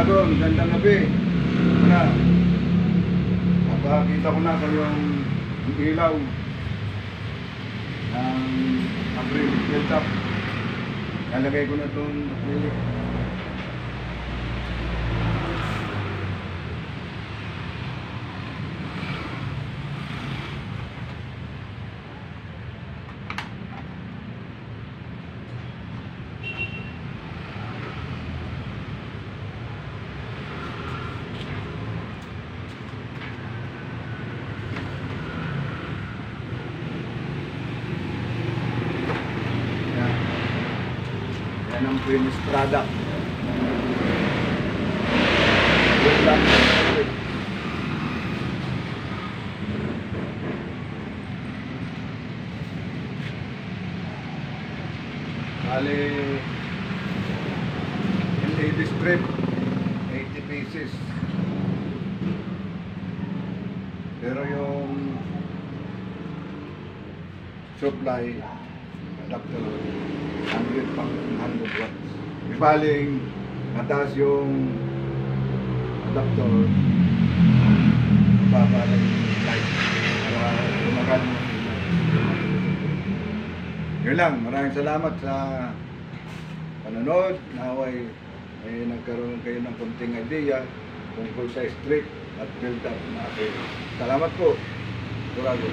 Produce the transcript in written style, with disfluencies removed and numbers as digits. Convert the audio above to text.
Dragon, gandang gabi. Wala. Napakita ko na kayong ilaw ng acrylic build-up. Nalagay ko na itong acrylic. Yan ang finished product. Good luck. Bali, LED strip, 80 pieces. Pero yung supply adapter 100 pang 100 watts. Ibaling mataas yung adapter, mababa lang yung light para tumagal. Yun lang, maraming salamat sa panonood. Naway nagkaroon kayo ng konting idea tungkol sa strip at build up na akin. Salamat po. Sigurado.